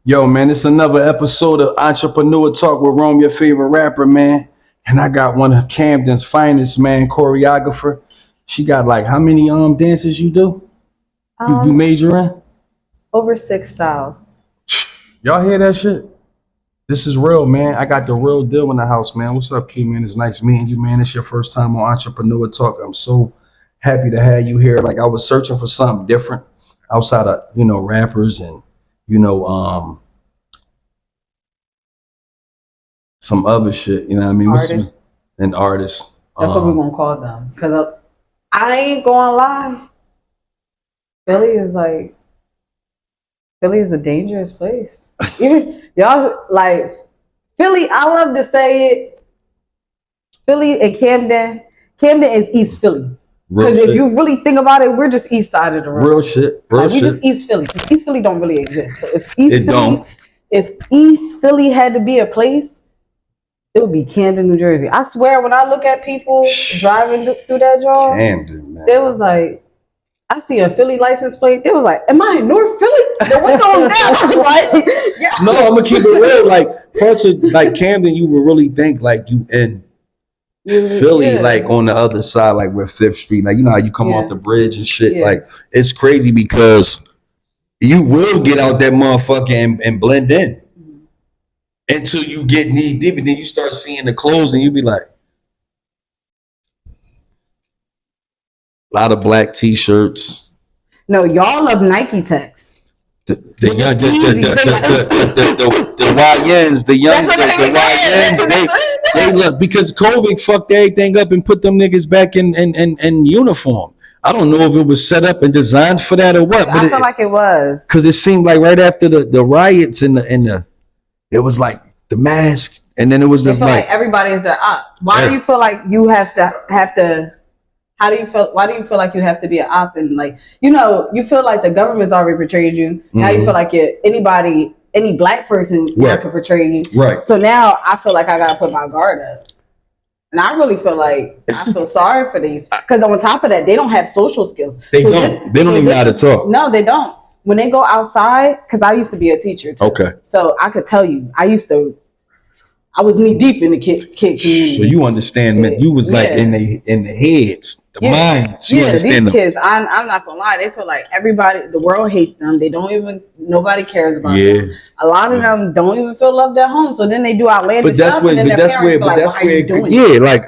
Yo, man, it's another episode of Entrepreneur Talk with Rome, your favorite rapper, man. And I got one of Camden's finest, man, choreographer. She got like how many dances you do? You Um, major in? over 6 styles. Y'all hear that shit? This is real, man. I got the real deal in the house, man. What's up, Key, man? It's nice meeting you, man. It's your first time on Entrepreneur Talk. I'm so happy to have you here. Like I was searching for something different outside of, rappers and, you know, some other shit, you know what I mean? Artists. An artist. That's what we're gonna call them. Cause I ain't gonna lie. Philly is a dangerous place. Even y'all like Philly. I love to say it. Philly and Camden. Camden is East Philly. Because if you really think about it, we're just east side of the road. Real shit. We just East Philly. East Philly don't really exist. So if East Philly had to be a place, it would be Camden, New Jersey. I swear, when I look at people driving through that job, Camden, man. they was like, I see a Philly license plate. They was like, "Am I in North Philly?" The windows down. I was like, yeah. No, I'm gonna keep it real. Like parts of like Camden, you would really think like you in Philly, like on the other side, like where Fifth Street. Like you know how you come off the bridge and shit. Yeah. Like it's crazy because you will get out that motherfucker and blend in until you get knee deep, and then you start seeing the clothes, and you be like, a lot of black t-shirts. No, y'all love Nike Techs. The YNs, the YNs, they look because COVID fucked everything up and put them niggas back in uniform. I don't know if it was set up and designed for that or what, but I feel like it was because it seemed like right after the riots and the it was like the mask, and then it was just like everybody is their op. Why do you feel like you have to? How do you feel? Why do you feel like you have to be an op and like you feel like the government's already portrayed you? Now you feel like any black person can portray you. Right. So now I feel like I gotta put my guard up, and I really feel like I feel sorry for these because on top of that, they don't have social skills. They don't even know how to talk. No, they don't. When they go outside, because I used to be a teacher too. Okay. So I could tell you, I was knee deep in the kid community. So you understand, man. You was like in the heads, the minds. You understand these kids. I'm not gonna lie. They feel like the world hates them. They don't even. Nobody cares about them. A lot of them don't even feel loved at home. So then they do outlandish stuff. Like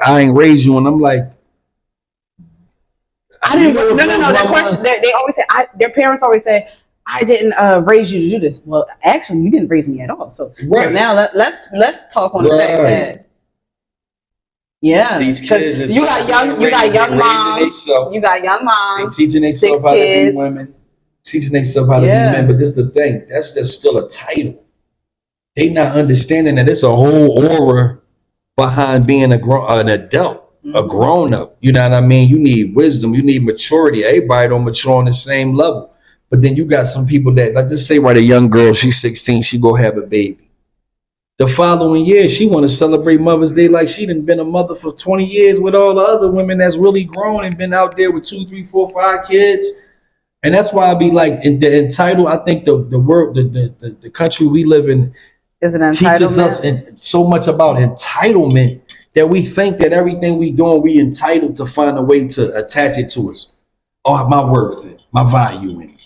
I ain't raised you, and I'm like, I didn't. No. Their question. They always say. Their parents always say, I didn't raise you to do this. Well, actually, you didn't raise me at all. So now let's talk on the fact that these kids you got young moms, teaching themselves how to be women, teaching themselves how to be men. But this is the thing, that's just still a title. They not understanding that it's a whole aura behind being an adult, a grown up. You know what I mean? You need wisdom, you need maturity. Everybody don't mature on the same level. But then you got some people that, like, just say, right, a young girl, she's 16, she go have a baby. The following year, she want to celebrate Mother's Day like she done been a mother for 20 years with all the other women that's really grown and been out there with 2, 3, 4, 5 kids. And that's why I be like, entitled. I think the world, the country we live in teaches us so much about entitlement that we think that everything we doing, we entitled to find a way to attach it to us. Oh, my worth, my value in it.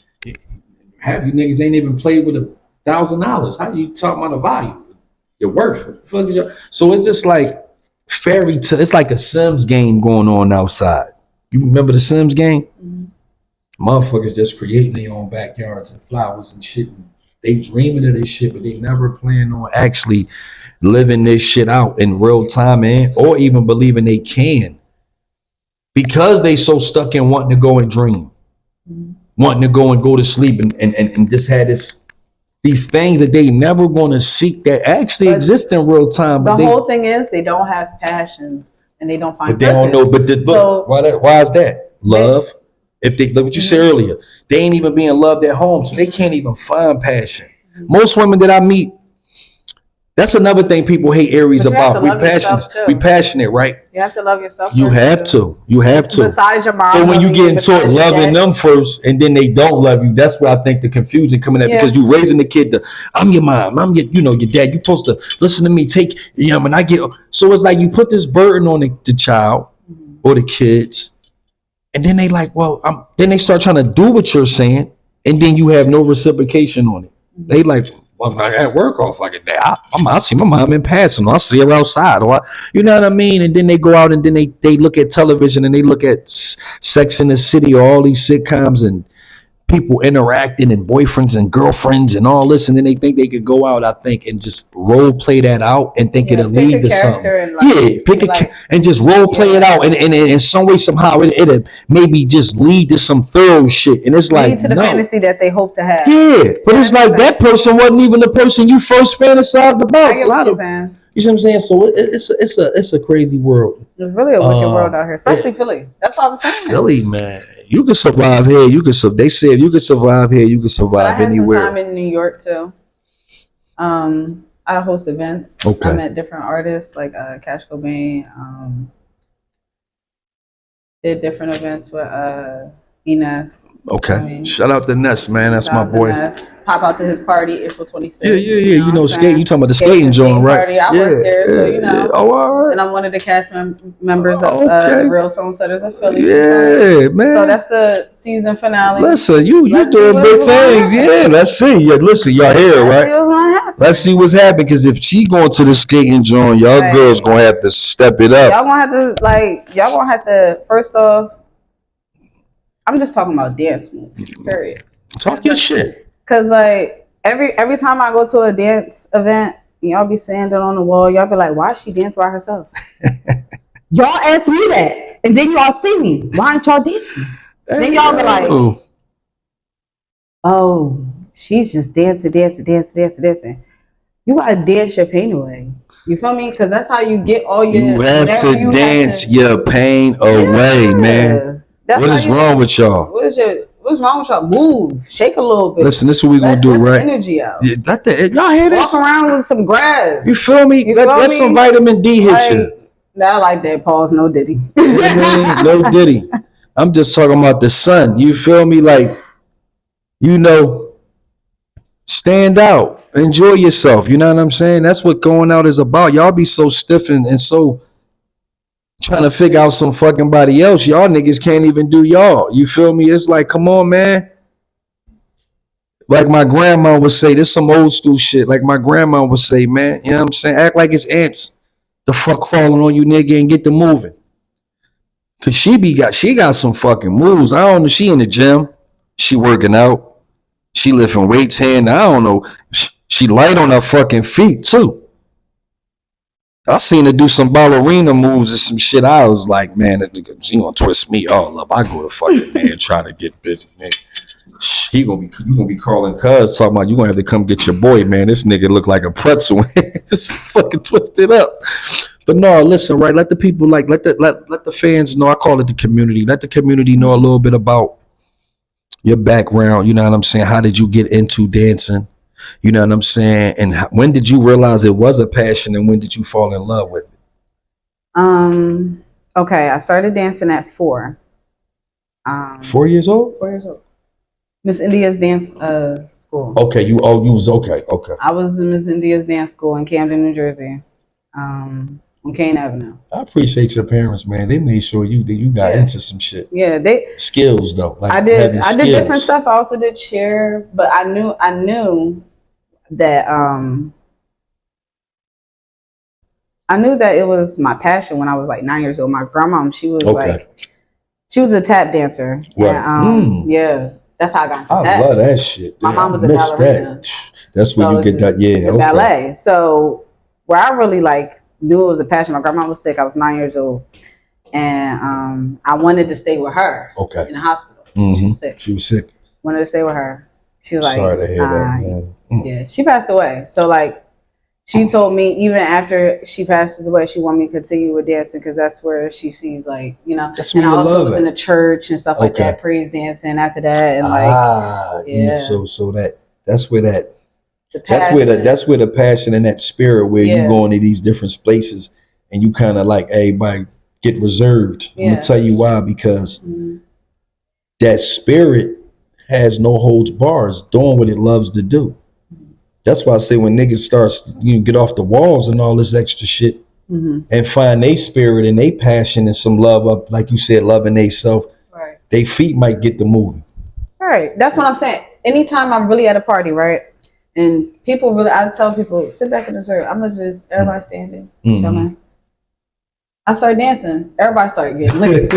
Half you niggas ain't even played with $1,000. How do you talk about the value? Your worth. So it's just like fairy tale. It's like a Sims game going on outside. You remember the Sims game? Mm-hmm. Motherfuckers just creating their own backyards and flowers and shit. They dreaming of this shit, but they never plan on actually living this shit out in real time, or even believing they can. Because they so stuck in wanting to go and dream. Mm-hmm. Wanting to go to sleep and just had these things that they never going to seek that actually exist in real time. But the whole thing is they don't have passions and they don't find. But they don't know. But why is that? Love. If they look what you said earlier, they ain't even being loved at home, so they can't even find passion. Mm-hmm. Most women that I meet, That's another thing people hate Aries But you have about. to love yourself, too. We passionate, right? You have to love yourself. You have to. You have to. Besides your mom. So when you get into loving them first, and then they don't love you, that's where I think the confusion coming at, because you raising the kid. I'm your mom. I'm your, your dad. You're supposed to listen to me. Take, when I get. So it's like you put this burden on the child or the kids, and then they like, well, then they start trying to do what you're saying, and then you have no reciprocation on it. They like. Well, I at work all fucking day. I see my mom in passing. Or I see her outside. Or you know what I mean? And then they go out and then they look at television and they look at Sex in the City or all these sitcoms and people interacting and boyfriends and girlfriends and all this. And then they think they could go out, I think, and just role play that out and think it'll lead to something. And and just role play it out. And in some way, somehow, it'll maybe just lead to some thorough shit. And it's like, lead to the fantasy that they hope to have. Yeah, but it's like that person wasn't even the person you first fantasized about. You know what I'm saying? So it's a crazy world. It's really a wicked world out here, especially Philly. That's what I was saying. Philly, man. You can survive here. They say if you can survive here, you can survive anywhere. I had some time in New York too. I host events. Okay. I met different artists like Cash Cobain. Did different events with Enes. Okay. Shout out to Ness, man. That's my boy. Pop out to his party April 26th. Yeah. You know skate. You talking about the skating joint, right? Party. I work there, so you know. Oh, all right. And I'm one of the cast members of Real Tone Setters of Philly. Yeah, man. So that's the season finale. Listen, you doing big things. Yeah, let's see. Yeah, listen, y'all here, right? Let's see what's happening. Because if she going to the skating joint, y'all girls gonna have to step it up. Y'all gonna have to first off. I'm just talking about dance moves, period. Talk your shit. Cause like every time I go to a dance event, y'all be standing on the wall. Y'all be like, "Why is she dance by herself?" Y'all ask me that, and then y'all see me. Why aren't y'all dancing? Then y'all be like, "Oh, she's just dancing. You gotta dance your pain away." You feel me? Because that's how you get all your. You have to dance your pain away, man. What is wrong with y'all? What's wrong with y'all? Move, shake a little bit. Listen, this is what we gonna do, right? Energy out. Yeah, y'all hear this? Walk around with some grass. You feel me? Let some vitamin D hit you. Not like that. Pause. No Diddy. No Diddy. I'm just talking about the sun. You feel me? Like, stand out, enjoy yourself. You know what I'm saying? That's what going out is about. Y'all be so stiff and so. Trying to figure out some fucking body else. Y'all niggas can't even do y'all. You feel me? It's like, come on, man. Like my grandma would say, this some old school shit. Like my grandma would say, man, you know what I'm saying? Act like it's ants. The fuck crawling on you, nigga, and get to moving. Cause she got some fucking moves. I don't know. She in the gym. She working out. She lifting weights hand. I don't know. She light on her fucking feet too. I seen her do some ballerina moves and some shit. I was like, man, she gonna twist me all up. I go to fucking man try to get busy, man. You gonna be calling cuz talking about you gonna have to come get your boy, man. This nigga look like a pretzel. Just fucking twisted up. But no, listen, right? Let the people let the fans know. I call it the community. Let the community know a little bit about your background. You know what I'm saying? How did you get into dancing? You know what I'm saying? And when did you realize it was a passion, and when did you fall in love with it? Okay, I started dancing at 4. 4 years old? 4 years old. Miss India's dance school. Okay, you was okay. I was in Miss India's dance school in Camden, New Jersey, on Kane Avenue. I appreciate your parents, man. They made sure you got into some shit. Yeah, skills though. Like I did different stuff. I also did cheer, but I knew that it was my passion when I was like 9 years old. My grandma, she was she was a tap dancer. Right. And, yeah, that's how I got into tap. I love that shit. My mom was a ballerina. That's where you get that. Yeah, ballet. So where I really knew it was a passion. My grandma was sick. I was 9 years old, and I wanted to stay with her. Okay. In the hospital. Mm-hmm. She was sick. Wanted to stay with her. She was like, sorry to hear that, man. Yeah, she passed away. So she told me even after she passes away, she wanted me to continue with dancing because that's where she sees That's and I also was in the church and stuff like that, praise dancing after that, and so that's where that That's where the passion and that spirit where you go into these different places and you kind of like everybody get reserved. I'm gonna tell you why, because that spirit has no holds bars, doing what it loves to do. That's why I say when niggas starts get off the walls and all this extra shit and find their spirit and their passion and some love up, like you said, loving they self, they feet might get the moving. Right. That's what I'm saying. Anytime I'm really at a party, right? And people really, I tell people, sit back and observe. I'm gonna just, everybody standing, chilling. I start dancing. Everybody start getting lit.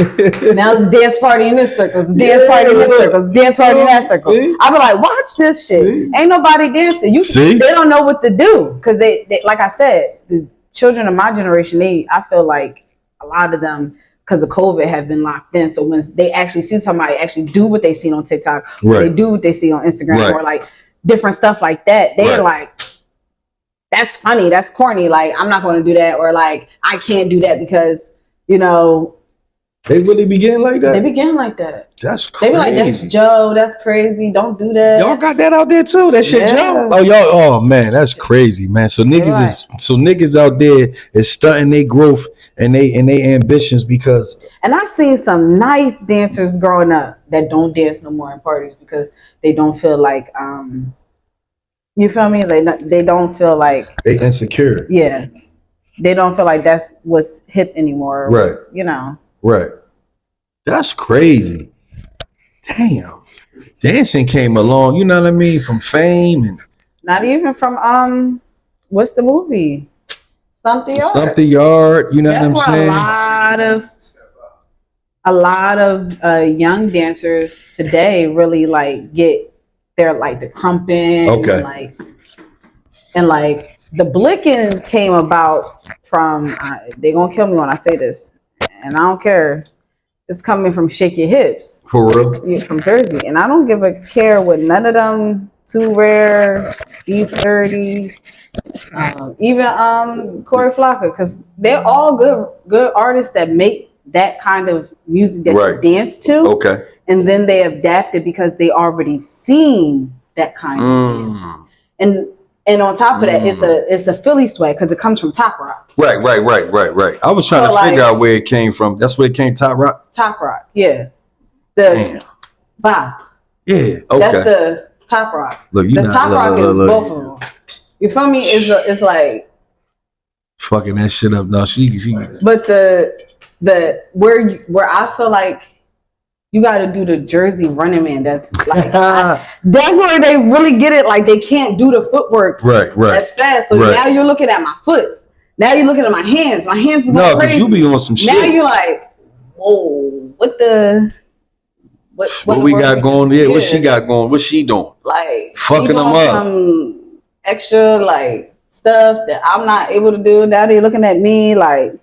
Now it's a dance party in this circle. It's a dance party in this circle. It's a dance party in that circle. I be like, watch this shit. Ain't nobody dancing. They don't know what to do. Because they, like I said, the children of my generation, I feel like a lot of them, because of COVID, have been locked in. So when they actually see somebody actually do what they see on TikTok, or they do what they see on Instagram, or like different stuff like that, they're like, that's funny, that's corny, like I'm not going to do that, or like I can't do that because they really begin like that. They begin like that. That's crazy. They be like, that's Joe, that's crazy, don't do that. Y'all got that out there too. That shit Joe. Oh man, that's crazy, man. So niggas out there is stunting their growth and they ambitions because. And I've seen some nice dancers growing up that don't dance no more in parties because they don't feel like you feel me? They don't feel like they insecure. Yeah, they don't feel like that's what's hip anymore. Right. Right. That's crazy. Damn. Dancing came along. You know what I mean? From fame and not even from what's the movie? Stomp the Yard. Stomp the Yard. You know what I'm saying? A lot of young dancers today really like get. They're like the crumping, and like the blicking came about from. They gonna kill me when I say this, and I don't care. It's coming from Shake Your Hips, for real. Yeah, from Jersey, and I don't give a care with none of them. Too Rare, B30, even Corey Flocka, because they're all good artists that make that kind of music that you dance to. Okay. And then they adapted because they already seen that kind of dancing. And on top of that, it's a Philly swag because it comes from Top Rock. Right. I was trying to figure out where it came from. That's where it came, Top Rock? Top Rock, yeah. The bop. Yeah, okay. That's the Top Rock. Look, the Top Rock is both of them. You feel me? It's like fucking that shit up. No, she. But the where I feel like you got to do the Jersey Running Man. That's like that's where they really get it. Like they can't do the footwork right that's fast. So now you're looking at my foot. Now you're looking at my hands. My hands is going crazy. No, because you be on some shit. Now you're like, whoa, what we got going? Yeah, what she got going? What she doing? Like fucking them up. Some extra like stuff that I'm not able to do. Now they looking at me like.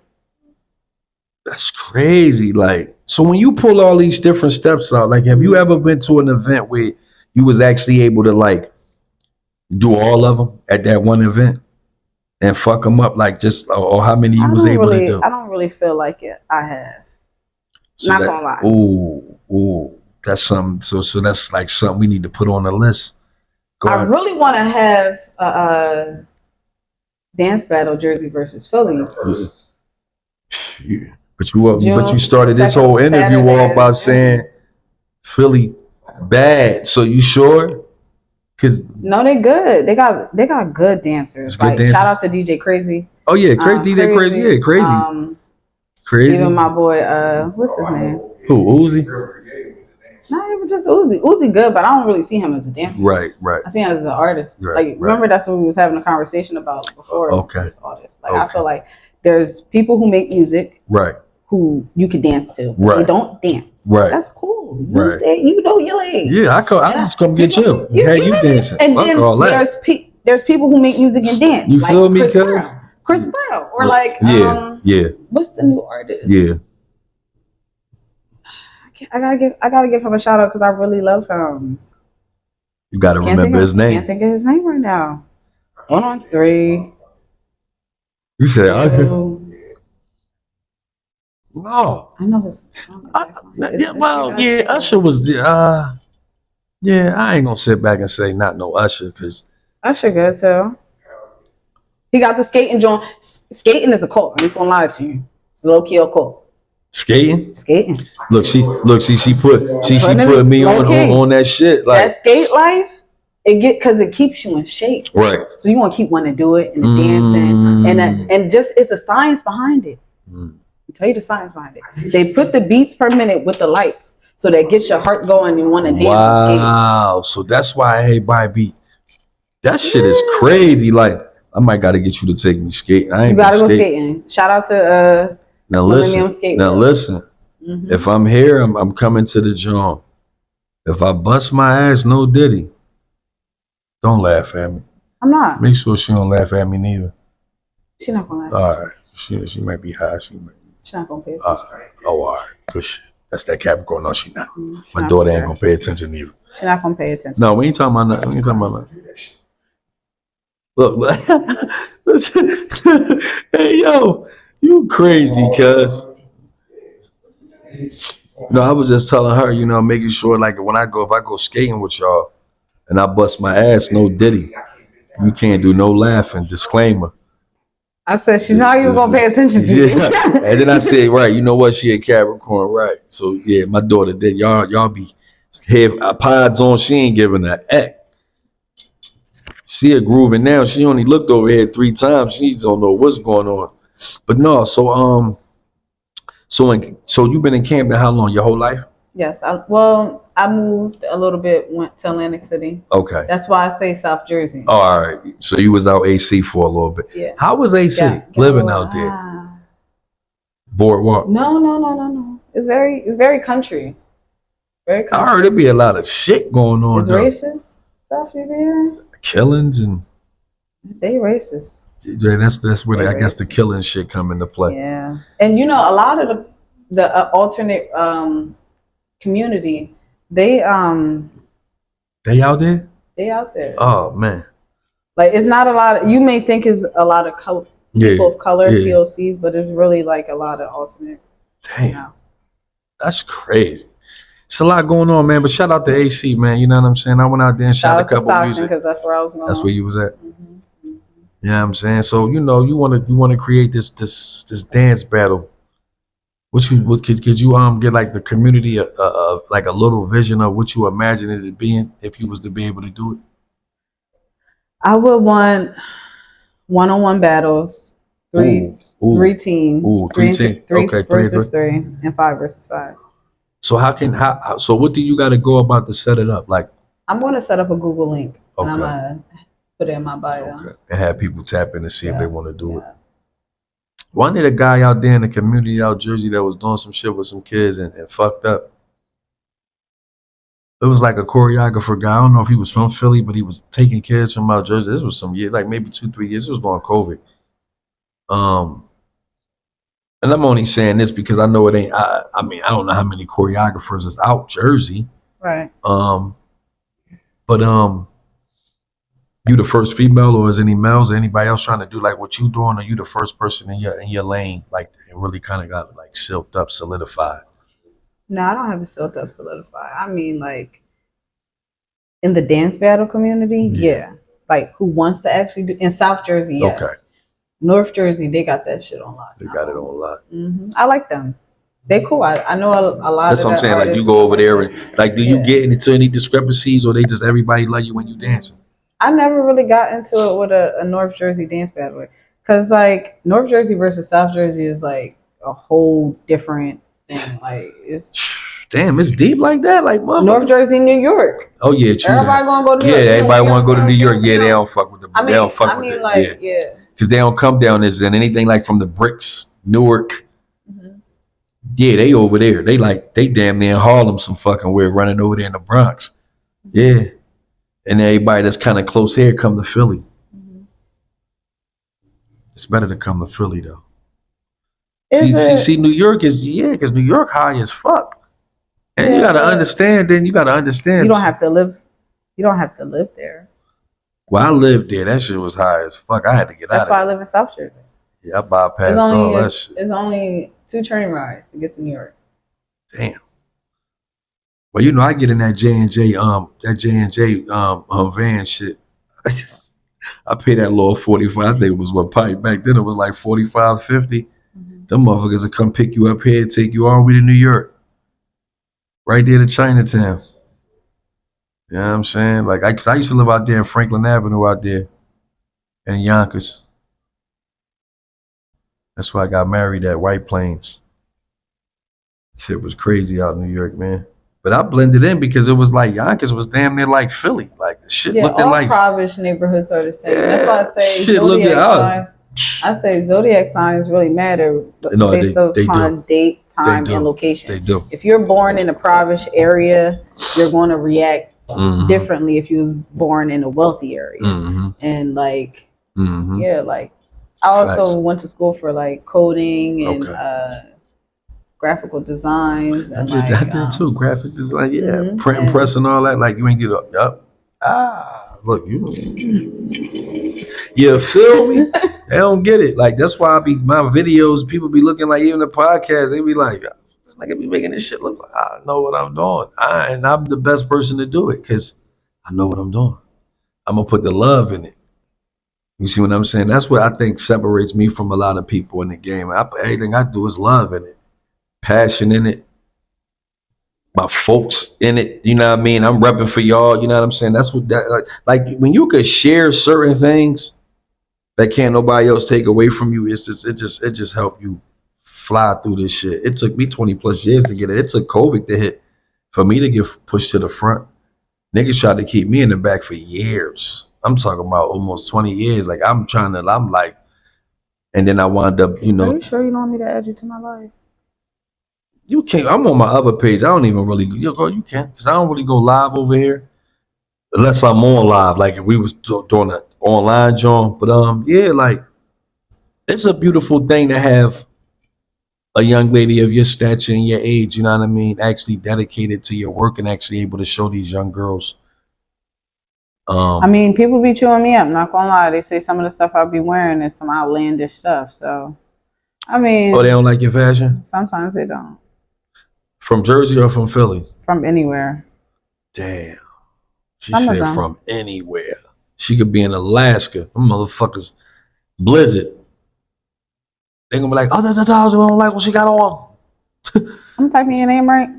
That's crazy. Like, so when you pull all these different steps out, like, have you ever been to an event where you was actually able to like do all of them at that one event and fuck them up? Like, just or how many you was able to do? I don't really feel like it. I have. So not gonna lie. Ooh, that's something. So that's like something we need to put on the list. I really want to have a dance battle, Jersey versus Philly. Yeah. But you started this whole interview all by saying Philly bad. So you sure? Cause no, they good. They got good dancers. Like shout out to DJ Crazy. Oh yeah, DJ Crazy. Yeah, Crazy. Crazy. Even my boy, what's his name? Who? Uzi? Not even just Uzi. Uzi good, but I don't really see him as a dancer. Right. I see him as an artist. Remember that's what we was having a conversation about before. Okay. Artist. I feel like there's people who make music. Right. Who you can dance to. Right. You don't dance. Right. That's cool. You stay, you know your lane. Yeah, I just come get you. You dancing. And then there's people who make music and dance. You feel me? Chris Brown. Or like what's the new artist? Yeah. I gotta give him a shout out because I really love him. You gotta remember his name. I can't think of his name right now. 1 on 3. You said no. I know his song. Usher was the I ain't gonna sit back and say not no Usher because Usher good too. He got the skating joint. Skating is a cult. I ain't gonna lie to you. It's low key a cult. Skating. Look, she put me on that shit. Like that skate life, because it keeps you in shape. Right. So you want to keep wanting to do it and the dancing and just it's a science behind it. I'll tell you the science behind it. They put the beats per minute with the lights, so that gets your heart going and want to dance. Wow. So that's why everybody be. That shit is crazy. Like I might gotta get you to take me skating. You gotta go skating. Shout out to Now listen. If I'm here, I'm coming to the joint. If I bust my ass, no Diddy. Don't laugh at me. I'm not. Make sure she don't laugh at me neither. She's not gonna laugh. All right. She might be high. She's not gonna pay attention. All right. Good shit. That's that Capricorn. No, she not. My daughter ain't gonna pay attention either. She's not gonna pay attention. No, we ain't talking about that. We ain't talking about that. Look. Hey, yo. You crazy, cuz. No, I was just telling her, making sure, like, if I go skating with y'all and I bust my ass, no Diddy. You can't do no laughing. Disclaimer. I said she's not even gonna pay attention to you. And then I said, right, you know what? She a Capricorn, right? So yeah, my daughter did. Y'all be have pods on. She ain't giving a heck. She a grooving now. She only looked over here 3 times. She don't know what's going on. But no, so you've been in Camden how long? Your whole life? Yes. I moved a little bit, went to Atlantic City. Okay. That's why I say South Jersey. Oh, all right. So you was out AC for a little bit. Yeah. How was AC living out there? Boardwalk. No. It's very country. Very country. I heard it be a lot of shit going on. It's racist stuff you hear. Killings and they racist. Yeah, that's where I guess the killing shit come into play. Yeah, and a lot of the alternate community, they out there. They out there. Oh man, like it's not a lot. You may think it's a lot of people of color, POCs, but it's really like a lot of alternate. Damn, that's crazy. It's a lot going on, man. But shout out to AC, man. You know what I'm saying? I went out there and shot a couple music because that's where I was going. That's where you was at. You know what I'm saying? So you want to create this dance battle. Could you get like the community like a little vision of what you imagine it being if you was to be able to do it? I would want one-on-one battles, three teams, three versus three, and 5 versus 5. So so what do you got to go about to set it up? Like I'm going to set up a Google link, and I'm gonna put it in my bio. Okay. And have people tap in and see if they want to do it. One day, a guy out there in the community out Jersey that was doing some shit with some kids and fucked up. It was like a choreographer guy. I don't know if he was from Philly, but he was taking kids from out Jersey. This was some years, like maybe 2-3 years. This was during COVID. And I'm only saying this because I know it ain't. I don't know how many choreographers is out Jersey. Right. But you the first female, or is any males or anybody else trying to do like what you doing? Or you the first person in your lane, like it really kind of got like silked up, solidified? No, I don't have it silked up, solidified. I mean, like in the dance battle community, like who wants to actually do in South Jersey? Yes. Okay. North Jersey, they got that shit on lock. They got it on lock. I like them. They cool. I know a lot. That's what I'm saying. Like you go over there and like, do you get into any discrepancies, or they just everybody love you when you dancing? I never really got into it with a North Jersey dance battle, because like North Jersey versus South Jersey is like a whole different thing. Like it's damn, it's deep like that. Like North Jersey, New York. Oh yeah, true. Everybody gonna go to New York. Yeah, everybody want to go to New York. Yeah, they don't fuck with the. They don't fuck with it. Yeah. Because they don't come down as in anything like from the bricks, Newark. Yeah, they over there. They damn near in Harlem some fucking weird running over there in the Bronx. Yeah. And everybody that's kind of close here come to Philly. It's better to come to Philly though. See, New York is because New York high as fuck. And you gotta understand. Then you gotta understand. You don't have to live. You don't have to live there. Well, I lived there. That shit was high as fuck. I had to get out. That's why I live in South Jersey. Yeah, I bypassed all that shit. It's only 2 train rides to get to New York. Damn. Well, I get in that J&J van shit. I paid that little 45. I think it was what pipe back then. It was like 45, 50. Them motherfuckers will come pick you up here, take you all the way to New York, right there to Chinatown. You know what I'm saying? Like, I used to live out there in Franklin Avenue out there in Yonkers. That's why I got married at White Plains. Shit was crazy out in New York, man. But I blended in because it was like Yonkers was damn near like Philly. Like the shit looked all like Provish neighborhoods are the same. That's why I say shit zodiac signs. I say zodiac signs really matter based upon date, time, and location. They do. If you're born in a Provish area, you're going to react differently if you was born in a wealthy area. And like, yeah, like I also went to school for like coding and graphical designs. And I did too. Graphic design, print and press and all that. Like you ain't get up. Look, you feel me? They don't get it. Like that's why my videos, people be looking like, even the podcast, they be like, this nigga be making this shit look like I know what I'm doing. And I'm the best person to do it because I know what I'm doing. I'm gonna put the love in it. You see what I'm saying? That's what I think separates me from a lot of people in the game. Everything I do is love in it, passion in it, my folks in it. You know what I mean? I'm repping for y'all. You know what I'm saying? That's what that like when you could share certain things that can't nobody else take away from you. It just helped you fly through this shit. It took me 20 plus years to get it. It took COVID to hit for me to get pushed to the front. Niggas tried to keep me in the back for years. I'm talking about almost 20 years. Like I'm like, and then I wound up, Are you sure you don't want me to add you to my live? You can't. I'm on my other page. I don't even really. You can, because I don't really go live over here unless I'm on live. Like if we was doing an online joint. But yeah, like it's a beautiful thing to have a young lady of your stature and your age. You know what I mean? Actually dedicated to your work and actually able to show these young girls. I mean, people be chewing me up. Not gonna lie, they say some of the stuff I'll be wearing is some outlandish stuff. So, I mean, they don't like your fashion? Sometimes they don't. From Jersey or from Philly? From anywhere. Damn. She said from anywhere. She could be in Alaska. Them motherfuckers, blizzard. They gonna be like, oh, that's how I don't like what she got on. I'm typing your name right.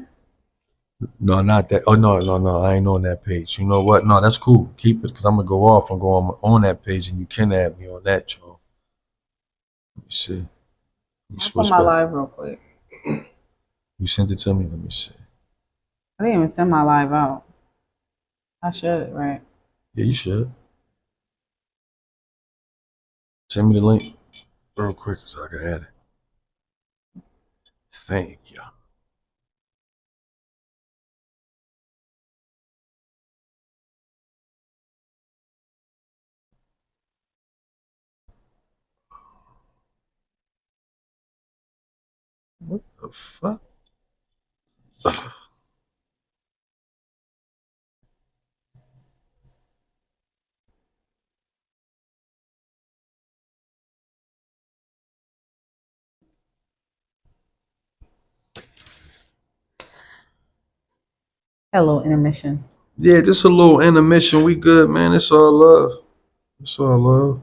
No, not that. Oh no, I ain't on that page. You know what? No, that's cool. Keep it, because I'm gonna go off and go on that page, and you can add me on that, Joe. Let me see. I'll put my live real quick. You sent it to me. Let me see. I didn't even send my live out. I should, right? Yeah, you should. Send me the link real quick so I can add it. Thank you. What the fuck? Hello, intermission. Yeah, just a little intermission. We good, man. It's all love. It's all love.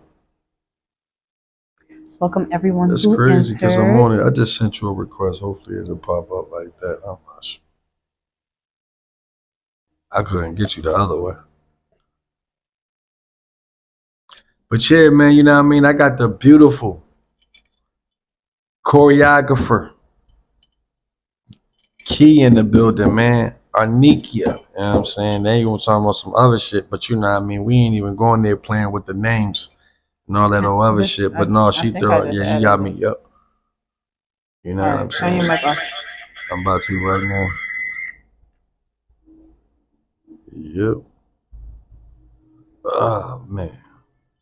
Welcome everyone. That's crazy because I'm on it. I just sent you a request. Hopefully it'll pop up like that. I'm not sure. I couldn't get you the other way. But yeah, man, you know what I mean? I got the beautiful choreographer Key in the building, man. Arnikia. You know what I'm saying? They ain't gonna talk about some other shit, but you know what I mean? We ain't even going there playing with the names and all that old other shit. But no, she threw it. Yeah, you got me. Yep. You know what I'm saying? I'm about to right now. Yep. Oh man.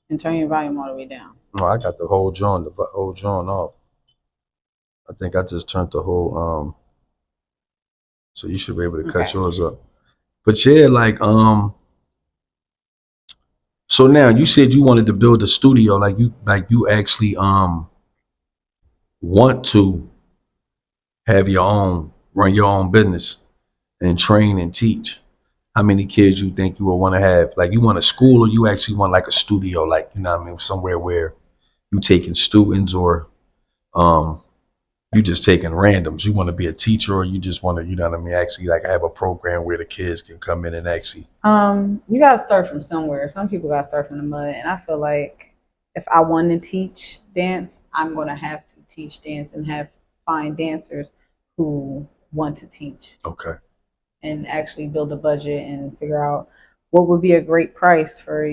And turn your volume all the way down. No, I got the whole joint off. I think I just turned the whole so you should be able to cut yours up. But yeah, like so now you said you wanted to build a studio, like you actually want to have run your own business and train and teach. how many kids you think you would want to have? Like, you want a school, or you actually want like a studio, like, you know what I mean, somewhere where you taking students, or you just taking randoms? You want to be a teacher, or you just want to, you know what I mean, actually like have a program where the kids can come in and actually. You gotta start from somewhere. Some people gotta start from the mud, and I feel like if I want to teach dance, I'm gonna have to teach dance and find dancers who want to teach. Okay. And actually build a budget and figure out what would be a great price for,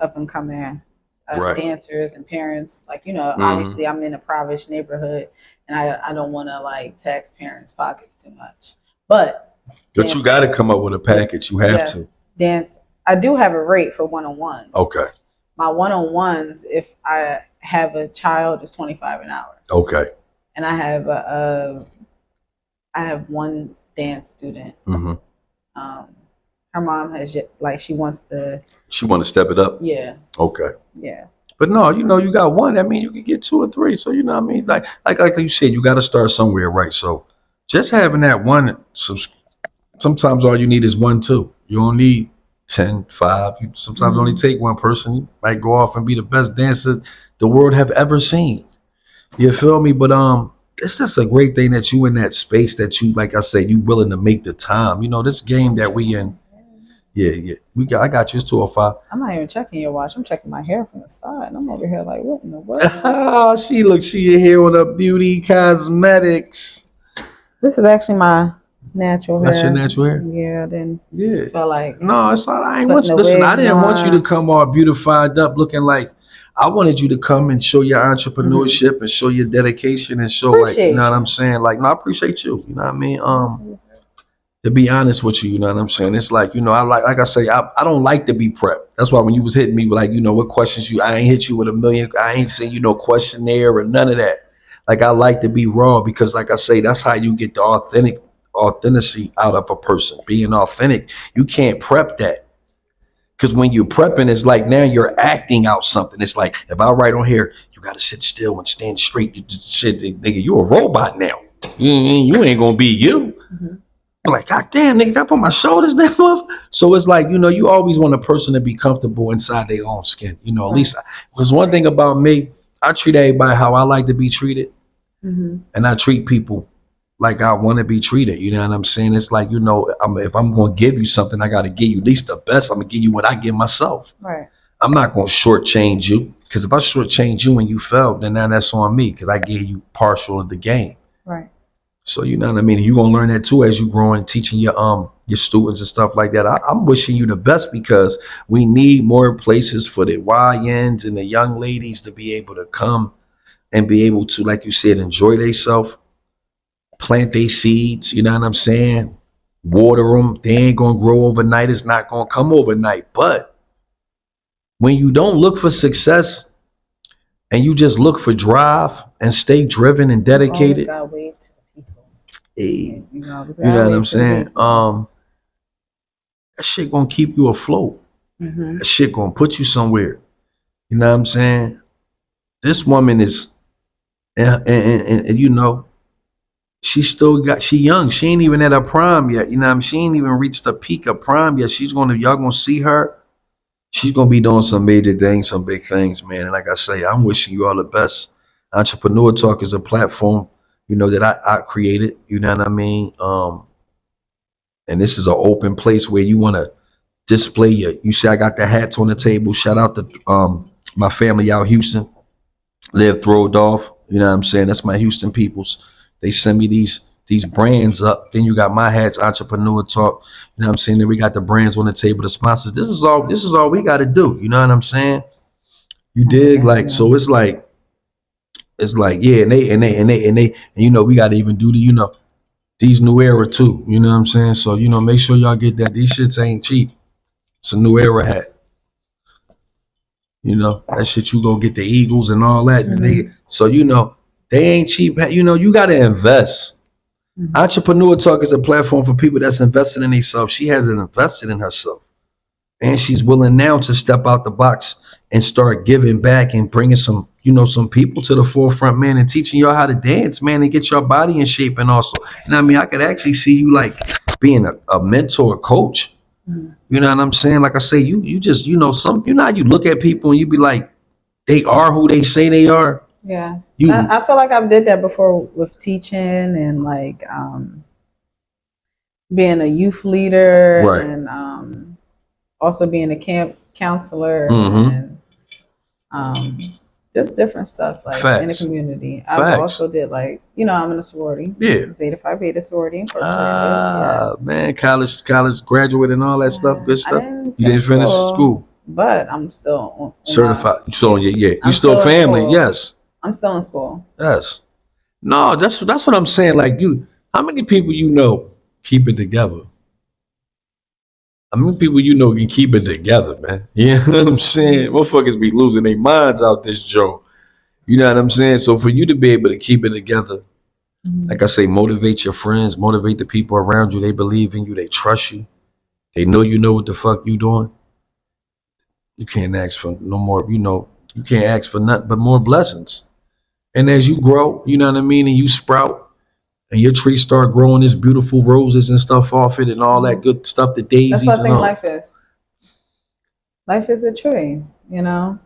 up and coming Right. dancers and parents. Like, obviously I'm in a privileged neighborhood, and I don't want to like tax parents' pockets too much. But you got to come up with a package. You have to. Dance. I do have a rate for one-on-ones. Okay. My one-on-ones, if I have a child, is $25 an hour. Okay. And I have one dance student. Her mom has she wants to. She want to step it up. Yeah. Okay. Yeah. But no, you got one. I mean, you could get 2 or 3. So you know what I mean. Like you said, you got to start somewhere, right? So just having that one. Sometimes all you need is 1, 2. You don't need 10, 5. You sometimes only take one person. You might go off and be the best dancer the world have ever seen. You feel me? But it's just a great thing that you in that space, that you, like I said, you willing to make the time. This game that we in. Yeah. I got you. It's 2:05. I'm not even checking your watch. I'm checking my hair from the side, and I'm over here like, what in the world? She here with her beauty cosmetics. This is actually my natural hair. That's your natural hair? Yeah. Then felt like no, it's all. I ain't want you. Listen, I didn't want you to come all beautified up, looking like. I wanted you to come and show your entrepreneurship and show your dedication and show you know what I'm saying? Like, no, I appreciate you. You know what I mean? To be honest with you, you know what I'm saying? It's like, I like I say, I don't like to be prepped. That's why when you was hitting me with like, what questions I ain't hit you with a million. I ain't seen you no questionnaire or none of that. Like, I like to be raw, because like I say, that's how you get the authenticity out of a person. Being authentic, you can't prep that. Because when you're prepping, it's like now you're acting out something. It's like, if I write on here, you got to sit still and stand straight. Nigga, you a robot now. You ain't going to be you. Like, God damn, nigga, I put my shoulders down. So it's like, you always want a person to be comfortable inside their own skin. At least, there's one thing about me. I treat everybody how I like to be treated. And I treat people like I want to be treated. You know what I'm saying? It's like, if I'm going to give you something, I got to give you at least the best. I'm going to give you what I give myself. Right. I'm not going to shortchange you, because if I shortchange you and you failed, then now that's on me, because I gave you partial of the game. Right. So you know what I mean? You're going to learn that too as you grow and teaching your students and stuff like that. I'm wishing you the best, because we need more places for the YNs and the young ladies to be able to come and be able to, like you said, enjoy themselves. Plant their seeds, you know what I'm saying? Water them. They ain't gonna grow overnight. It's not gonna come overnight. But when you don't look for success and you just look for drive and stay driven and dedicated, you know what I'm saying? That shit gonna keep you afloat. That shit gonna put you somewhere. You know what I'm saying? This woman is, and she young. She ain't even at her prime yet. You know what I mean? She ain't even reached the peak of prime yet. Y'all gonna see her. She's gonna be doing some major things, some big things, man. And like I say, I'm wishing you all the best. Entrepreneur Talk is a platform, that I created. You know what I mean? And this is an open place where you want to display you see, I got the hats on the table. Shout out to my family out Houston. Live Throwdolph. You know what I'm saying? That's my Houston peoples. They send me these brands up. Then you got my hats, Entrepreneur Talk. You know what I'm saying? Then we got the brands on the table, the sponsors. This is all we got to do. You know what I'm saying? You dig? Like, so it's like, yeah, and we got to even do these new era too. You know what I'm saying? So, make sure y'all get that. These shits ain't cheap. It's a new era hat. That shit, you go get the Eagles and all that. So, they ain't cheap. You got to invest. Entrepreneur Talk is a platform for people that's investing in themselves. She hasn't invested in herself. And she's willing now to step out the box and start giving back and bringing some people to the forefront, man, and teaching y'all how to dance, man, and get your body in shape. And also, I could actually see you like being a mentor, coach. You know what I'm saying? Like I say, you just, you know, how you look at people and you be like, they are who they say they are. Yeah. I feel like I've did that before with teaching and like being a youth leader, right, and also being a camp counselor, and just different stuff like in the community. I've also did like, you know, I'm in a sorority. Yeah. Zeta Phi Beta sorority. Man, college graduate and all that stuff, good stuff. You didn't finish school. But I'm still certified. So you still family, yes. I'm still in school. Yes. No, that's what I'm saying. Like how many people you know keep it together? How many people you know can keep it together, man? You know what I'm saying? Motherfuckers be losing their minds out this joke. You know what I'm saying? So for you to be able to keep it together, like I say, motivate your friends, motivate the people around you. They believe in you. They trust you. They know you know what the fuck you doing. You can't ask for no more, you know, you can't ask for nothing but more blessings. And as you grow, you know what I mean, and you sprout, and your tree start growing this beautiful roses and stuff off it and all that good stuff, the daisies. That's what I think life is. Life is a tree, you know.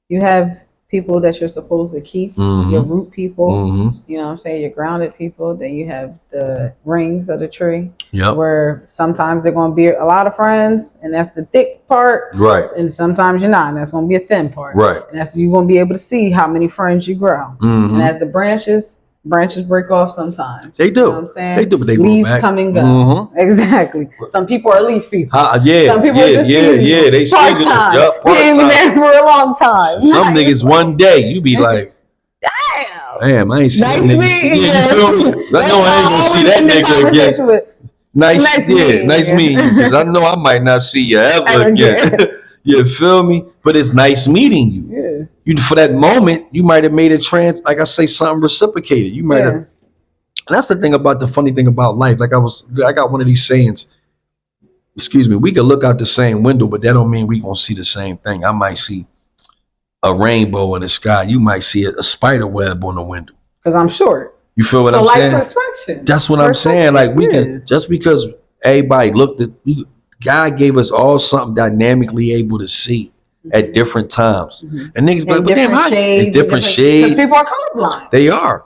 You have people that you're supposed to keep, your root people, you know what I'm saying, your grounded people. Then you have the rings of the tree, where sometimes they're going to be a lot of friends, and that's the thick part, right? And sometimes you're not, and that's going to be a thin part, right? And that's you're going to be able to see how many friends you grow. And as the branches break off sometimes. They do. You know what I'm saying? They do, but they leaves come and go. Exactly. Some people are leaf people. Some people are just they part-time. Been there for a long time. Some niggas one day, you be like, damn, I ain't seen that nigga. You feel me? I know I ain't gonna see that nigga again. Nice meeting you, because I know I might not see you ever again. You feel me? But it's nice meeting you. Yeah. You for that moment, you might have made a like I say, something reciprocated. You might have. And that's the thing about the funny thing about life. Like I got one of these sayings. Excuse me. We can look out the same window, but that don't mean we gonna see the same thing. I might see a rainbow in the sky. You might see a spider web on the window. Because I'm short. You feel what I'm saying? Perspective. That's what I'm saying. Like we can, just because everybody looked at. God gave us all something dynamically able to see at different times. And niggas be like, but damn, it's different shades. Because people are colorblind. They are.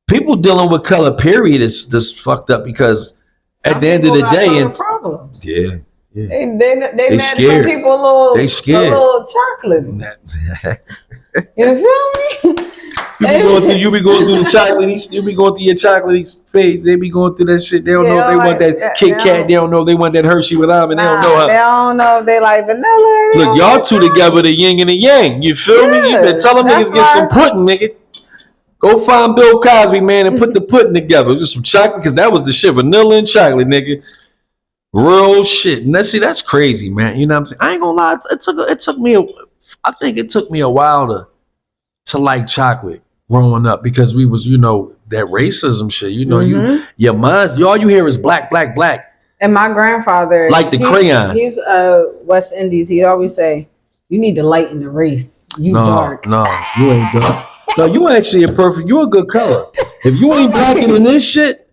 People dealing with color, period, is just fucked up because at the end of the day, and problems. Yeah. They mad scared. Some people they scared. A little chocolate. You feel me? You be going through the chocolates. You be going through your chocolates phase. They be going through that shit. They don't know if they want that Kit Kat. They don't know if they want that Hershey with almond. They don't know how. They don't know if they like vanilla. Look, y'all two together, the yin and the yang. You feel me? You better tell them niggas get some pudding, nigga. Go find Bill Cosby, man, and put the pudding together. Just some chocolate, because that was the shit. Vanilla and chocolate, nigga. Real shit. And that's crazy, man. You know what I'm saying? I ain't gonna lie. I think it took me a while to like chocolate growing up, because we was, you know, that racism shit, you know, your minds, all you hear is black, black, black. And my grandfather, like the crayon. He's West Indies. He always say, you need to lighten the race. You dark. No, you ain't dark. No, you actually a perfect, you a good color. If you ain't blacker than this shit,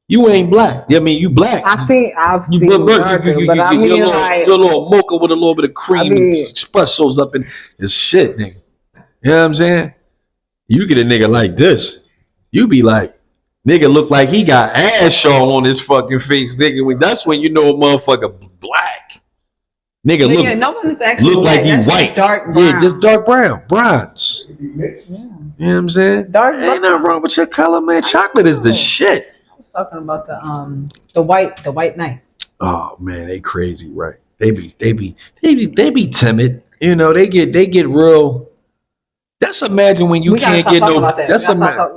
you ain't black. I mean, you black. I've seen darker, but I mean, your little mocha with a little bit of cream and espressos up in it's shit, nigga. You know what I'm saying? You get a nigga like this, you be like, nigga look like he got ass show on his fucking face, nigga. That's when you know a motherfucker black. Nigga look like he white. Dark brown. Yeah, just dark brown. Bronze. Yeah. You know what I'm saying? Dark brown. Ain't nothing wrong with your color, man. Chocolate is the shit. I was talking about the white knights. Oh man, they crazy, right? They be timid. You know, they get real. That's imagine when you can't get no. That's we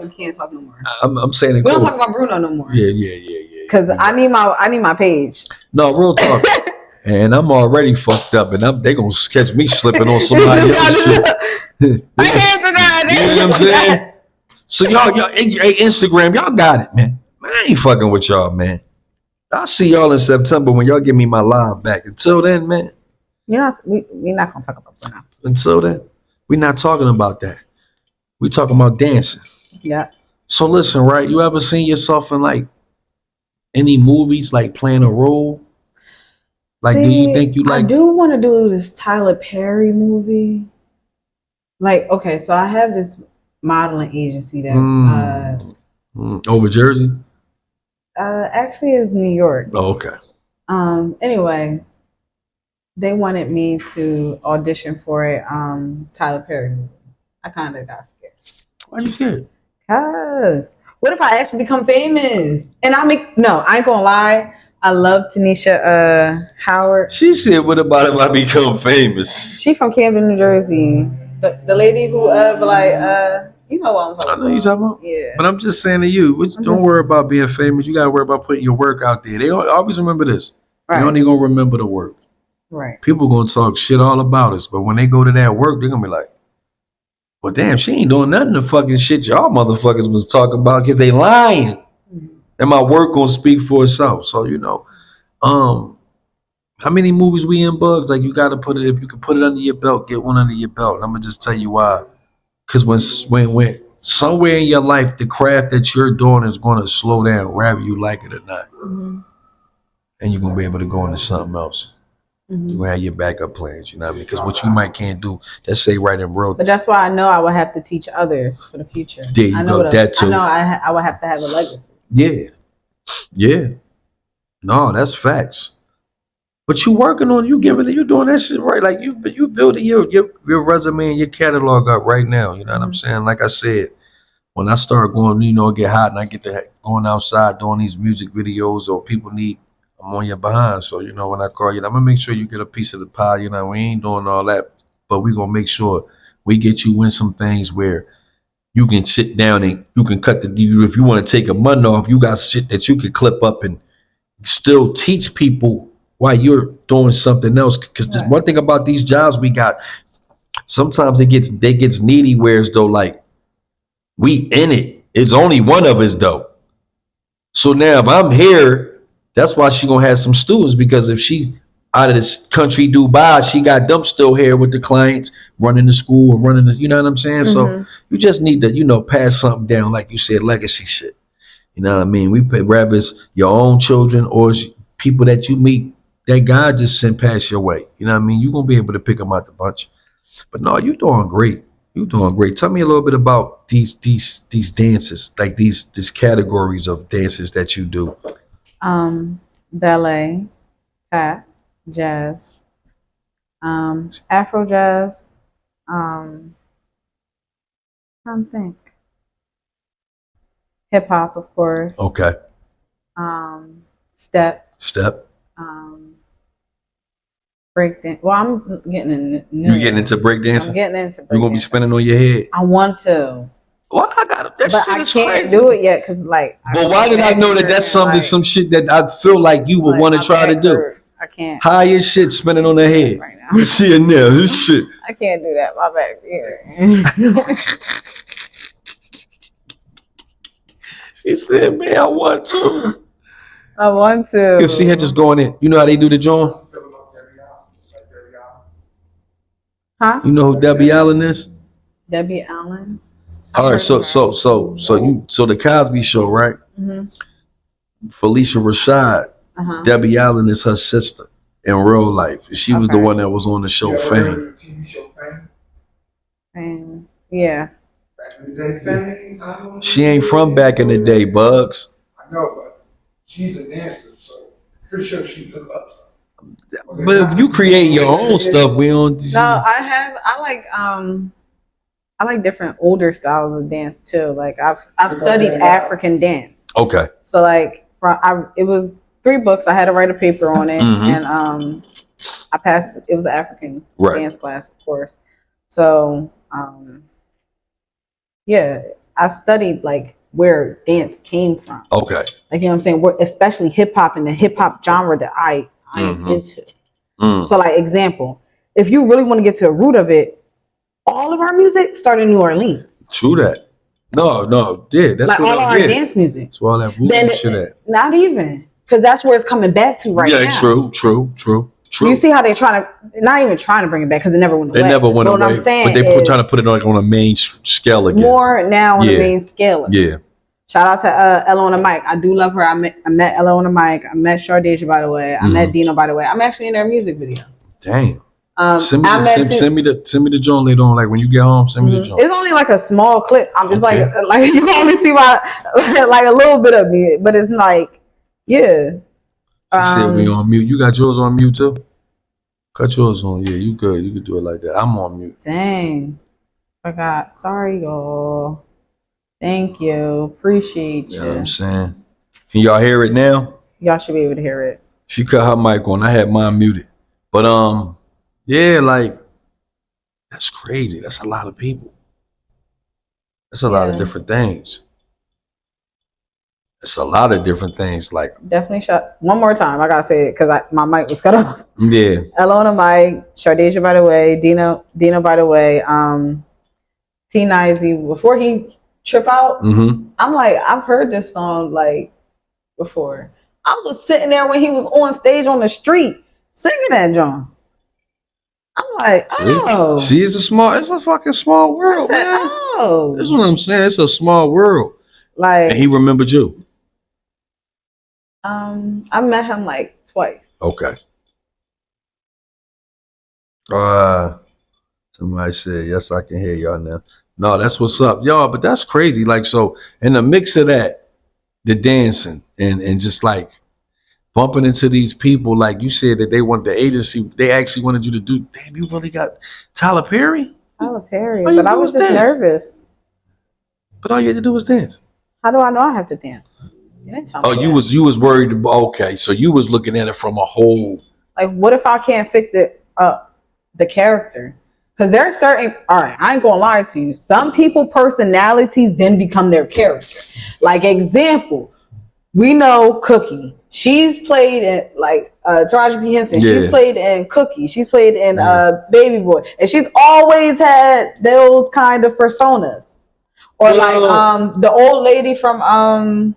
can't talk no more. I'm saying we don't talk about Bruno no more. Yeah. Because I need my page. No, real talk. And I'm already fucked up, and they gonna catch me slipping on somebody else's shit. I can't forget. You know what I'm saying? So y'all, Instagram, y'all got it, man. I ain't fucking with y'all, man. I'll see y'all in September when y'all give me my live back. Until then, man. We're not gonna talk about Bruno. Until then. We're not talking about that. We're talking about dancing. Yeah. So listen, right? You ever seen yourself in like any movies, like playing a role? Like, do you think you like? I do want to do this Tyler Perry movie. Like, okay, so I have this modeling agency that over Jersey. Actually is New York. Oh, okay. Anyway, they wanted me to audition for a Tyler Perry movie. I kind of got scared. Why are you scared? Cause what if I actually become famous? And I ain't gonna lie. I love Tanisha Howard. She said, "What about if I become famous?" She from Camden, New Jersey. The lady who you know what I'm talking about. I know you talking about. Yeah. But I'm just saying to you, don't worry about being famous. You gotta worry about putting your work out there. They always remember this. Right. They only gonna remember the work. Right. People gonna talk shit all about us, but when they go to that work, they're gonna be like, well, damn, she ain't doing nothing to fucking shit y'all motherfuckers was talking about because they lying. Mm-hmm. And my work gonna speak for itself. So, you know, how many movies we in, Bugs? Like, you gotta put it, if you can put it under your belt, get one under your belt. And I'm gonna just tell you why. Because when somewhere in your life, the craft that you're doing is gonna slow down, whether you like it or not. Mm-hmm. And you're gonna be able to go into something else. Mm-hmm. You have your backup plans, you know what I mean? Because what you can't do, let's say right in road. But that's why I know I would have to teach others for the future. There you go, that too. I know I would have to have a legacy. Yeah. No, that's facts. But you working on, you doing that shit right. Like you building your resume and your catalog up right now. You know what I'm saying? Like I said, when I start going, get hot and I get to going outside doing these music videos or people need, I'm on your behind. So, when I call you, I'm going to make sure you get a piece of the pie. We ain't doing all that, but we're going to make sure we get you in some things where you can sit down and you can cut if you want to take a month off, you got shit that you can clip up and still teach people while you're doing something else. Because there's one thing about these jobs we got, sometimes they gets needy, whereas though, like, we in it. It's only one of us though. So now if I'm here, that's why she gonna have some students, because if she out of this country, Dubai, she got them still here with the clients, running the school or running the, you know what I'm saying? Mm-hmm. So you just need to, pass something down, like you said, legacy shit. You know what I mean? We pay, whether it's your own children or people that you meet that God just sent past your way. You know what I mean? You're gonna be able to pick them out the bunch. But no, you're doing great. You're doing great. Tell me a little bit about these dances, like these categories of dances that you do. Ballet, tap, jazz, Afro jazz, I don't think. Hip hop, of course. Okay. Step. Breakdance. Well, I'm getting in. You getting into breakdancing? I'm getting into breakdancing. You're gonna be spinning on your head. I want to. Well, I got it. That but shit I is can't crazy. do it yet because, like. But why did I know that that's something, some shit that I feel like you would want to try to do? I can't. High as shit, spinning on the head. Right now. See it now. This shit. I can't do that. My back here. She said, "Man, I want to." I want to. You see her just going in. You know how they do the joint? Huh? You know who Debbie Allen is? Debbie Allen. All right, so the Cosby Show, right? Mm-hmm. Felicia Rashad. Debbie Allen is her sister in real life. She was the one that was on the show Fame. TV show Fame. Yeah. Back in the day, Fame. She ain't from back in the day, Bugs. I know, but she's a dancer, so pretty sure she look up something. But if you create your own stuff, we don't. No, I like different older styles of dance too. Like I've studied African dance. Okay. So like it was 3 books. I had to write a paper on it, and I passed. It was an African dance class, of course. So yeah, I studied like where dance came from. Okay. Like, you know what I'm saying? Especially hip hop and the hip hop genre that I am into. So like example, if you really want to get to the root of it, all of our music started in New Orleans. True that. No, yeah, that's like all our dance music. That's where all that voodoo shit at. Not even, because that's where it's coming back to right now. Yeah, true. You see how they're not even trying to bring it back because it never went away. They never went away. What I'm saying, but they're trying to put it on a main scale again. More now on the main scale. Yeah. Shout out to Ella on the mic. I do love her. I met Ella on the mic. I met Shardeja, by the way. I met Dino, by the way. I'm actually in their music video. Damn. Send me the joint later on. Like when you get home, send me the joint. It's only like a small clip. I'm just like you can only see my like a little bit of me, but it's like yeah. She said we on mute. You got yours on mute too? Cut yours on. Yeah, you good. You can do it like that. I'm on mute. Dang. Forgot. Sorry, y'all. Thank you. Appreciate you. You know what I'm saying? Can y'all hear it now? Y'all should be able to hear it. She cut her mic on. I had mine muted. But yeah, like that's crazy. That's a lot of people. That's a lot of different things. It's a lot of different things. Like definitely shut one more time. I gotta say it because my mic was cut off. Yeah. Ella on the mic, Shardeja by the way, Dino by the way, T Nizy before he trip out. I'm like, I've heard this song like before. I was sitting there when he was on stage on the street singing that John. I'm like, oh, it's a fucking small world, man. Oh, that's what I'm saying. It's a small world. Like, and he remembered you. I met him like twice. Okay. Somebody said, yes, I can hear y'all now. No, that's what's up, y'all. But that's crazy. Like, so in the mix of that, the dancing and just like bumping into these people, like you said that they want the agency, they actually wanted you to do. Damn, you really got Tyler Perry? Tyler Perry, but I was just nervous. But all you had to do was dance. How do I know I have to dance? You was worried about, okay, so you was looking at it from a whole, like, what if I can't fit the character? Because there are certain, all right, I ain't gonna lie to you, some people personalities then become their character. Like, example, we know Cookie, she's played in like Taraji P. Henson, she's played in Cookie, she's played in Baby Boy, and she's always had those kind of personas. Or like the old lady from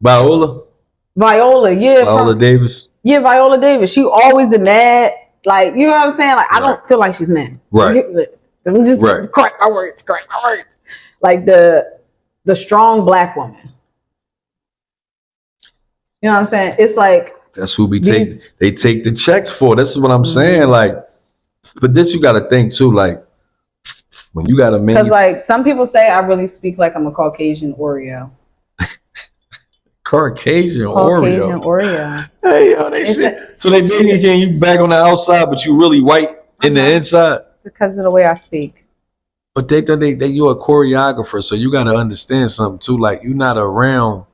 Viola, yeah. Viola Davis. Yeah, Viola Davis. She always the mad. Like, you know what I'm saying? Like, I don't feel like she's mad. Right. Let me just correct my words. Like the strong black woman. You know what I'm saying? It's like that's who they take the checks for. That's what I'm saying. Like, but this you gotta think too, like when you got a man. Because like some people say I really speak like I'm a Caucasian Oreo. Caucasian Oreo. Hey, yo, they say so they basically you back on the outside, but you really white in the inside because of the way I speak. But they you're a choreographer, so you got to understand something too. Like you're not around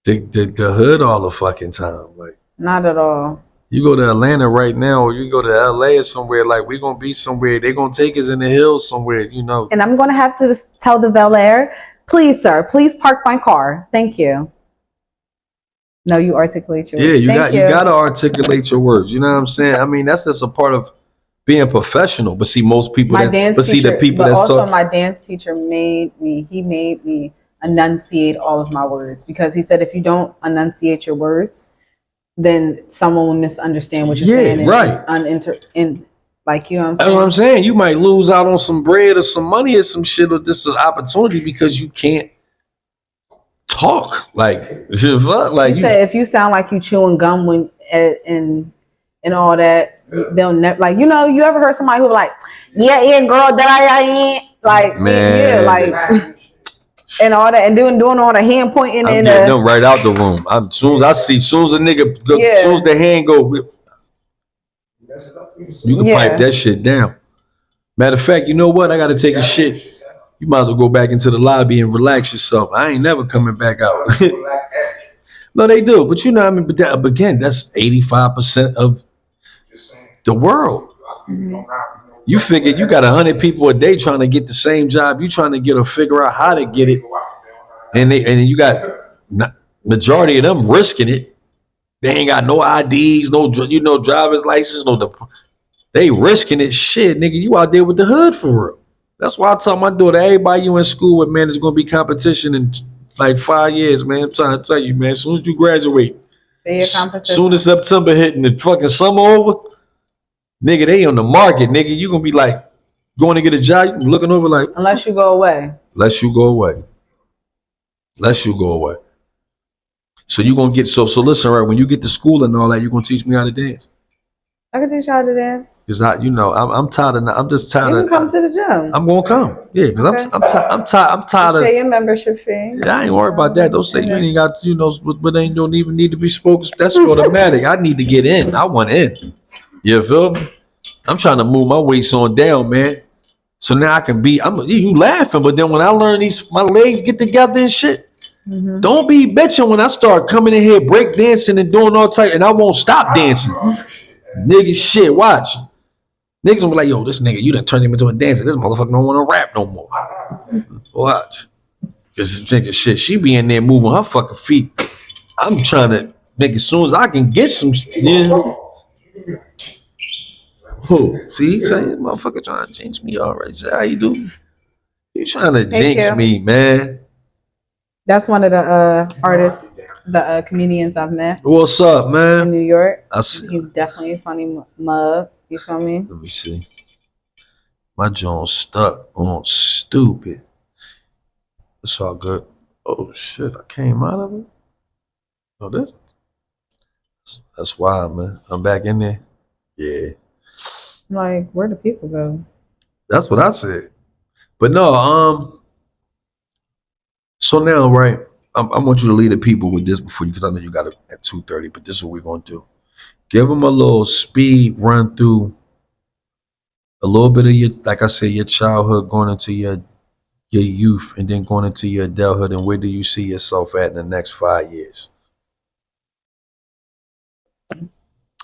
the hood all the fucking time. Like not at all. You go to Atlanta right now, or you go to LA or somewhere. Like we're gonna be somewhere. They're gonna take us in the hills somewhere, you know. And I'm gonna have to tell the valet, please, sir, please park my car. Thank you. No, you articulate your words. Yeah, you gotta articulate your words. You know what I'm saying? I mean, that's just a part of being professional. But see, most people my dance teacher made me enunciate all of my words, because he said if you don't enunciate your words, then someone will misunderstand what you're saying. Right. Like, you know what I'm saying? That's what I'm saying. You might lose out on some bread or some money or some shit or just an opportunity because you can't talk like he said if you sound like you chewing gum when and all that, they'll never, like, you know, you ever heard somebody who be like, yeah girl, that I ain't like, man, like and all that, and doing all the hand pointing and them right out the room. As soon as a nigga go, as soon as the hand go, you can pipe that shit down. Matter of fact, you know what? I gotta take a shit. You might as well go back into the lobby and relax yourself. I ain't never coming back out. No, they do. But you know, I mean, but again, that's 85% of the world. You figure you got 100 people a day trying to get the same job. You trying to figure out how to get it, and you got majority of them risking it. They ain't got no IDs, no driver's license, they risking it. Shit, nigga, you out there with the hood for real. That's why I tell my daughter, everybody you in school with, man, there's gonna be competition in like 5 years, man. I'm trying to tell you, man. As soon as you graduate, soon as September hit and the fucking summer over, nigga, they on the market, nigga. You gonna be like going to get a job, you looking over like unless you go away. Unless you go away. So you're gonna get so listen, right? When you get to school and all that, you're gonna teach me how to dance. I can teach you how to dance. Cause I'm tired of. I'm just tired You of. can come to the gym. I'm gonna come. Yeah, because Okay. I'm tired Just of. pay your membership fee. Yeah, I ain't worried about that. Don't say you ain't got, but they don't even need to be spoken. That's automatic. I need to get in. I want in. You feel me? I'm trying to move my waist on down, man. So now I can be. You laughing, but then when I learn my legs get together and shit, don't be bitching when I start coming in here break dancing and doing all type, and I won't stop dancing. Nigga, shit, watch. Niggas gonna be like, yo, this nigga, you done turned him into a dancer. This motherfucker don't want to rap no more. Watch. Cause nigga, shit, she be in there moving her fucking feet. I'm trying to make as soon as I can get some. Yeah. Who? See, he's saying, motherfucker trying to jinx me already. Say, how you do? You trying to jinx me, man? That's one of the artists, the comedians I've met. What's up, man? In New York. He's definitely a funny mug. You feel me? Let me see. My joint's stuck on stupid. It's all good. Oh shit! I came out of it. Oh, that's wild, man. I'm back in there. Yeah. Like, where do people go? That's what I said. But no, so now, right, I want you to lead the people with this before you, because I know you got it at 2:30, but this is what we're going to do. Give them a little speed run through a little bit of your, like I said, your childhood going into your youth and then going into your adulthood, and where do you see yourself at in the next 5 years?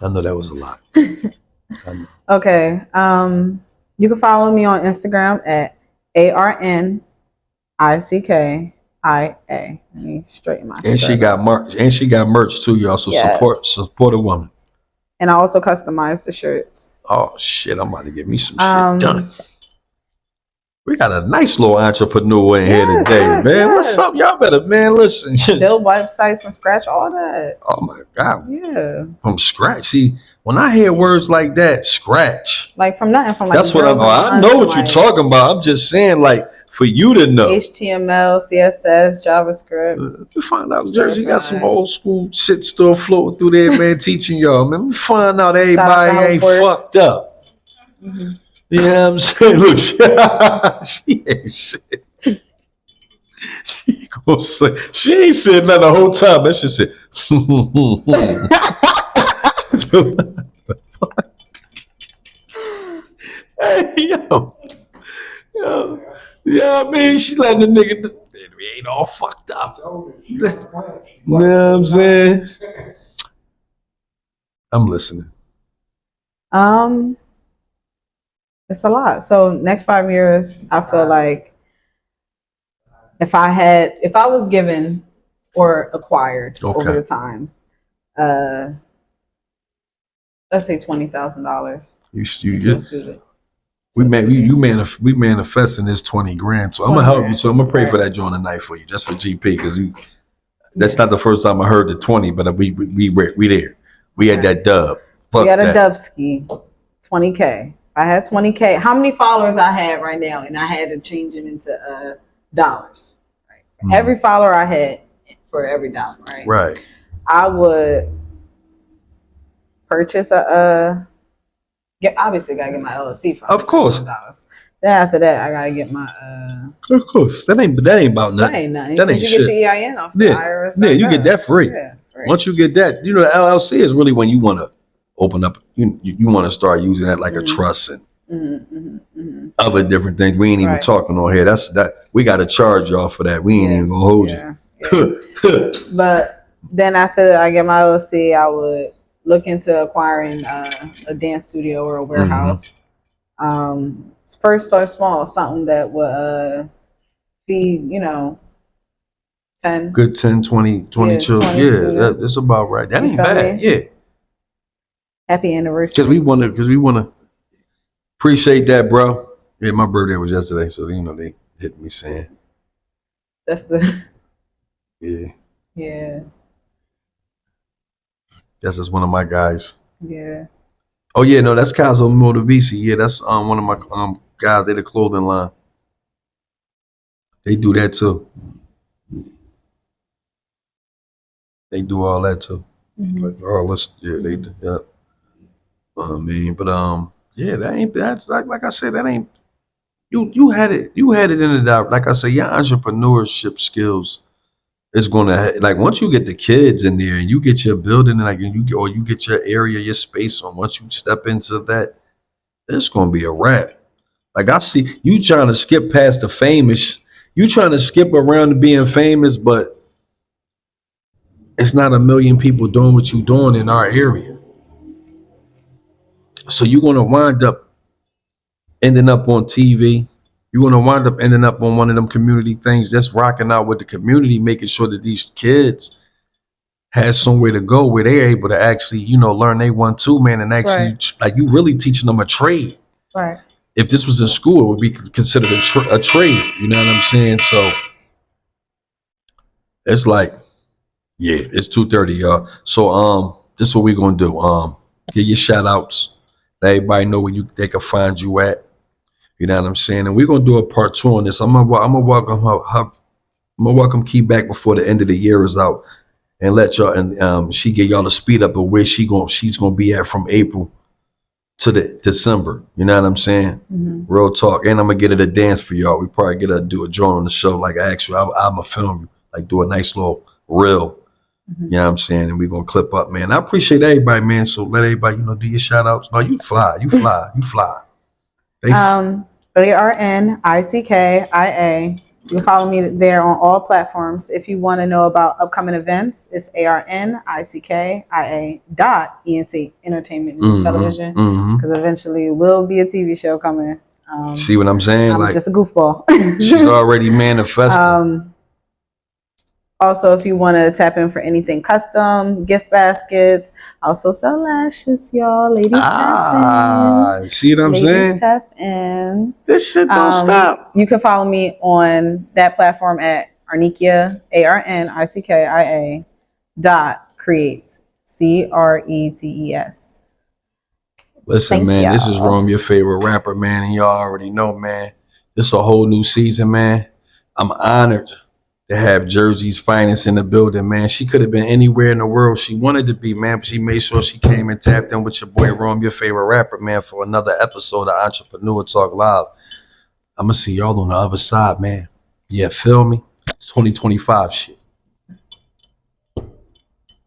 I know that was a lot. Okay. You can follow me on Instagram at ARNICKIA. Let me straighten my. And she got merch. And she got merch too, y'all. So support a woman. And I also customize the shirts. Oh shit! I'm about to get me some shit done. We got a nice little entrepreneur in here today, man. Yes. What's up? Y'all better, man, listen. Build websites from scratch, all that. Oh my God. Yeah. From scratch. See, when I hear words like that, scratch. Like from nothing, from like that's what I know what you're talking about. I'm just saying, like, for you to know. HTML, CSS, JavaScript. You find out Jersey got some old school shit still floating through there, man, teaching y'all. Man, we find out everybody ain't fucked up. Mm-hmm. You know what I'm saying? Look, she ain't shit. She gonna say, she ain't said nothing the whole time. That shit said, hey, yo. Yeah, I mean, she letting the nigga, we ain't all fucked up. You know what I'm saying? I'm listening. It's a lot. So next 5 years, I feel like if I was given or acquired over the time, let's say $20,000. You did. We manifesting this 20 grand. So I'm gonna help you. So I'm gonna pray for that joint tonight for you, just for GP, because that's not the first time I heard the 20, but we there. We had that dub. We got a dub ski, 20K. I had 20K. How many followers I had right now, and I had to change them into dollars. Right? Mm. Every follower I had for every dollar, right? Right. I would purchase obviously gotta get my LLC for of course. $100. Then after that, I gotta get my of course. That ain't about nothing. That ain't nothing. That ain't you shit. Get your EIN off the IRS. Yeah, you get that free. Yeah, free. Once you get that, the LLC is really when you want to open up. You want to start using that like a trust and other different things. We ain't even talking on here. We got to charge y'all for that. We ain't even gonna hold you. Yeah. But then after I get my LLC, I would look into acquiring a dance studio or a warehouse. First start small, something that would feed, 10. Good 10, 20 children. Yeah, that's about right. That ain't bad. Yeah. Happy anniversary. Because we want to appreciate that, bro. Yeah, my birthday was yesterday, so they hit me saying. That's the. Yeah. Yeah. Guess that's one of my guys. Yeah. Oh yeah, no, that's Caso Motivisi. Yeah, that's one of my guys. They the clothing line. They do that too. They do all that too. Mhm. Like, oh, let's they do that. I mean, but yeah, that's like I said, that ain't you had it in the doubt. Like I said, your entrepreneurship skills is gonna like once you get the kids in there and you get your building like and you get your area, your space on. Once you step into that, it's gonna be a wrap. Like I see you trying to skip past the famous. You trying to skip around to being famous, but it's not a million people doing what you doing in our area. So you're gonna wind up ending up on TV. You're gonna wind up ending up on one of them community things, just rocking out with the community, making sure that these kids has somewhere to go where they're able to actually, learn they 1-2 man, and actually like you really teaching them a trade. Right. If this was in school, it would be considered a trade. You know what I'm saying? So it's like, yeah, it's 2:30, y'all. So this is what we're gonna do. Give your shout outs. Let everybody know where they can find you at. You know what I'm saying? And we're gonna do a part 2 on this. I'm gonna welcome her. I'm gonna welcome Key back before the end of the year is out, and let y'all and she get y'all the speed up of where she's gonna be at from April to the December. You know what I'm saying? Mm-hmm. Real talk. And I'm gonna get her to dance for y'all. We probably get her to do a joint on the show. Like actually, I'm gonna film you, like do a nice little reel. Mm-hmm. You know what I'm saying? And we're gonna clip up, man. I appreciate everybody, man. So let everybody, do your shout outs. No, you fly. You fly. ARNICKIA. You can follow me there on all platforms. If you want to know about upcoming events, it's ARNICKIA.ENT, Entertainment News Television, because eventually will be a TV show coming. See what I'm saying? I'm like just a goofball. She's already manifesting. Also, if you want to tap in for anything custom, gift baskets, I also sell lashes, y'all. Ladies tap in. See what I'm saying? Tap in. This shit don't stop. You can follow me on that platform at Arnikia, ARNICKIA .creates, CRETES. Listen, man, y'all. This is Rome, your favorite rapper, man, and y'all already know, man. This is a whole new season, man. I'm honored to have Jersey's finest in the building, man. She could have been anywhere in the world she wanted to be, man, but she made sure she came and tapped in with your boy Rome, your favorite rapper, man, for another episode of Entrepreneur Talk Live. I'm gonna see y'all on the other side, man. Yeah, feel me? It's 2025 shit.